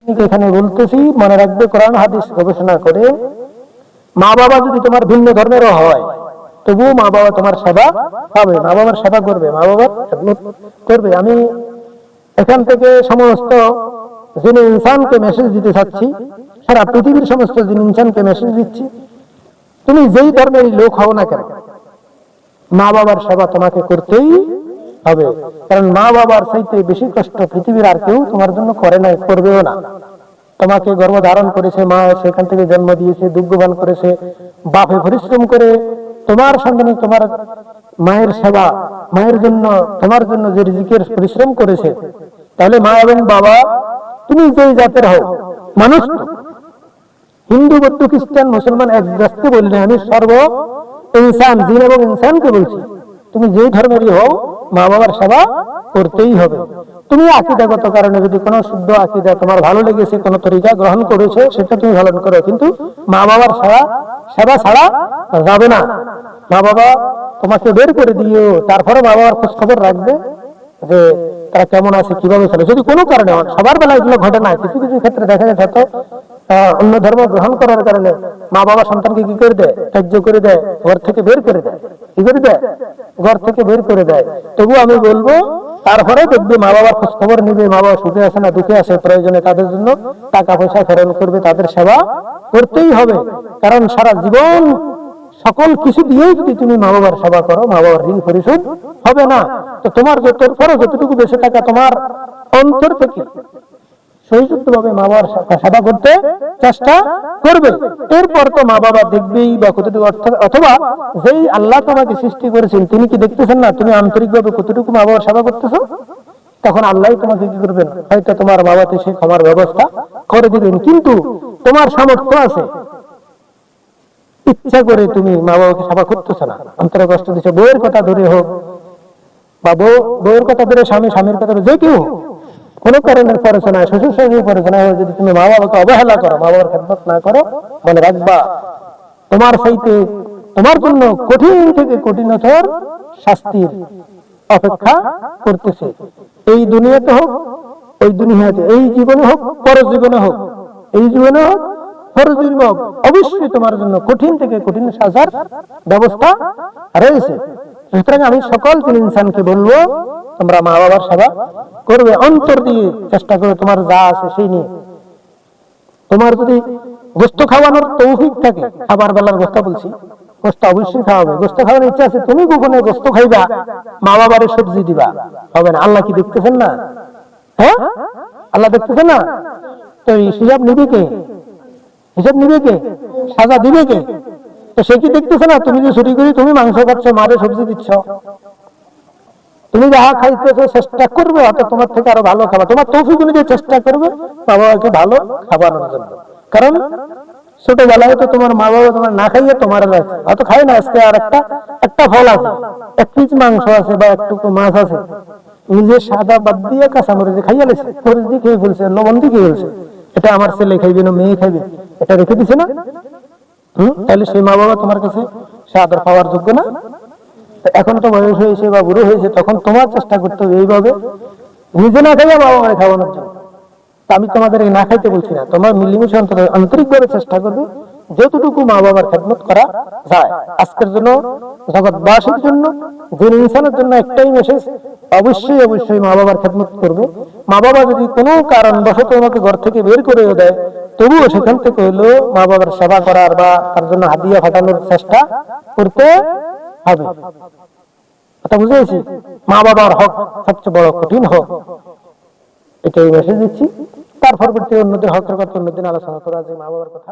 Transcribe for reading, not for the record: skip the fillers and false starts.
এখানে বলতেছি, মনে রাখবে কোরআন হাদিস গবেষণা করে মা বাবা যদি তোমার ভিন্ন ধর্মেরও হয় তবুও মা বাবা তোমার সেবা পাবে, মা বাবার সেবা করবে, মা বাবার খেদমত করবে। আমি এখান থেকে সমস্ত জিন ইনসানকে মেসেজ দিতে চাচ্ছি, সারা পৃথিবীর সমস্ত জিন ইনসানকে মেসেজ দিচ্ছি, তুমি যেই ধর্মেরই লোক হও না কেন মা বাবার সেবা তোমাকে করতেই হবে। কারণ মা বাবার চাইতে বেশি কষ্ট পৃথিবীর আর কেউ তোমার জন্য করে নাই, করবেও না। তোমাকে গর্ভ ধারণ করেছে মা, সেখান থেকে জন্ম দিয়েছে, দুগ্ধপান করেছে, বাপে পরিশ্রম করে তোমার সন্তানে তোমার মায়ের সেবা, মায়ের জন্য তোমার জন্য যে রিজিকের পরিশ্রম করেছে, তাহলে মা এবং বাবা তুমি যেই জাতের হও, মানুষ হিন্দু, বৌদ্ধ, খ্রিস্টান, মুসলমান এক জাতকে বলি না, আমি সর্ব ইনসান, জিন এবং ইনসানকে বলছি, তুমি যেই ধর্মেরই হও মা বাবার সেবা করতেই হবে। তুমি আকীদাগত কারণে যদি কোনো শুদ্ধ আকীদা তোমার ভালো লেগেছে, কোনো তরিকা গ্রহণ করেছে, সেটা তুমি পালন করো, কিন্তু মা বাবার সেবা ছাড়া যাবে না। মা বাবা তোমাকে বের করে দিও, তারপরে মা বাবার খোঁজ খবর রাখবে যে তারা কেমন আছে, কিভাবে চলে। যদি কোনো কারণে, সবার বেলা এগুলো ঘটে না, কিছু কিছু ক্ষেত্রে দেখা গেছে তো অন্য ধর্ম গ্রহণ করার কারণে মা বাবা সন্তানকে কি করে দেয়, ত্যায্য করে দেয়, ঘর থেকে বের করে দেয়, কি করে দেয়, ঘর থেকে বের করে দেয়। তবু আমি বলবো, তারপরে দেখবে মা বাবার খোঁজ খবর নিবে, মা বাবা সুখে আছে না দুঃখে আছে, প্রয়োজনে তাদের জন্য টাকা পয়সা ফেরত করবে, তাদের সেবা করতেই হবে। কারণ সারা জীবন সকল কিছু দিয়েই যদি তুমি মা বাবার সেবা করো, মা বাবার ঋণ পরিশোধ হবে না। তো তোমার যতটুকু বেঁচে থাকা তোমার অন্তর থেকে সহিষ্ণুভাবে ভাবে মা বাবার সেবা করতে চেষ্টা করবে। এরপর তো মা বাবা দেখবেই বা কতটুকু, অথবা যেই আল্লাহ তোমাকে সৃষ্টি করেছেন তিনি কি দেখতেছেন না তুমি আন্তরিকভাবে কতটুকু মা বাবার সেবা করতেছো? তখন আল্লাহ তোমাকে কি করবেন, হয়তো তোমার বাবাতে সে ক্ষমার ব্যবস্থা করে দিবেন। কিন্তু তোমার সামর্থ্য আছে, ইচ্ছা করে তুমি মা বাবাকে সেবা করতেছো না, অন্তরে কষ্ট দিচ্ছ, বউয়ের কথা ধরে হোক বা বউয়ের কথা ধরে স্বামীর কথা ধরে, যে কেউ কোন কারণের পড়াশোনায়, শ্বশুর শাশুড়ির পড়াশোনায় যদি তুমি মা বাবাকে অবহেলা করো, মা বাবার খেদমত না করো, মনে রাখবা তোমার চাইতে তোমার জন্য কঠিন থেকে কঠিনতর শাস্তির অপেক্ষা করতেছে। এই দুনিয়াতে হোক, ওই দুনিয়াতে, এই জীবনে হোক, পরজীবনে হোক, এই জীবনে হোক, পরজীবনে হোক, অবশ্যই তোমার জন্য কঠিন থেকে কঠিন সাজার ব্যবস্থা রয়েছে। সুতরাং আমি সকল ইনসানকে বলবো, তোমরা মা বাবার সেবা করবে, অন্তর দিয়ে চেষ্টা করে, তোমার যা আছে সেই নিয়ে। তোমার যদি গোস্ত খাওয়ানোর তৌফিক থাকে, খাবার বেলার গোস্ত বলছি, গোস্ত অবশ্যই খাওয়াবে। গোস্ত খাওয়ানোর ইচ্ছা আছে, তুমি গোপনে গোস্ত খাইবা, মা বাবারে সবজি দিবা, হবে না। আল্লাহ কি দেখতেছেন না? হ্যাঁ, আল্লাহ দেখতেছেন না? তো হিসাব নিবে কে? হিসাব নিবে কে? সাজা দিবে কে? তো সে কি দেখতেছে না তুমি যে ছুটি করি তুমি মাংস খাচ্ছ, মারে সবজি দিচ্ছ, তুমি যাহা খাইতেছো চেষ্টা করবে হয়তো তোমার থেকে আরো ভালো খাবার, তোমার তৌফিক অনুযায়ী চেষ্টা করবে মা বাবাকে ভালো খাবানোর জন্য। কারণ ছোটবেলায় তো তোমার মা বাবা তোমার না খাইয়ে তোমার হয়তো খাই না, আজকে আর একটা ফল আছে, এক পিস মাংস আছে বা একটুকু মাছ আছে, নিজের সাদা বাদ দিয়ে কাঁচামরিচ খাইয়া লেছে, মরিচ দিয়ে খেয়ে ফেলছে, লবণ দিয়ে খেয়ে ফেলছে, এটা আমার ছেলে খাইবে না মেয়ে খাইবে, এটা রেখে দিছে না। তাহলে সেই মা বাবা তোমার কাছে সে আদর পাওয়ার যোগ্য না? এখন তো বয়স হয়েছে বা বুড়ো হয়েছে, তখন তোমার চেষ্টা করতে হবে এইভাবে নিজে না খাইয়া বাবা মায়ের খাওয়ানোর জন্য। আমি তোমাদের না খাইতে বলছি না, তোমার মিলিমিশে আন্তরিক ভাবে চেষ্টা করবে যতটুকু মা বাবার খেদমত করা যায়। আজকের জন্য, জগৎবাসীর জন্য, জিন ইনসানের জন্য একটাই মেসেজ, অবশ্যই অবশ্যই মা বাবার খেদমত করবে। মা বাবা যদি কোনো কারণবশত তোমাকে ঘর থেকে বের করে দেয়, তবুও সেখান থেকে হলেও মা বাবার সেবা করার বা তার জন্য হাদিয়া ফাটানোর চেষ্টা করতে হবে। কথা বুঝেছি? মা বাবার হক সবচেয়ে বড় কঠিন হক, এটাই মেসেজ দিচ্ছি। তার পরবর্তী অন্যদের হকের কথা অন্যদিন আলোচনা করা যায়, মা বাবার কথা।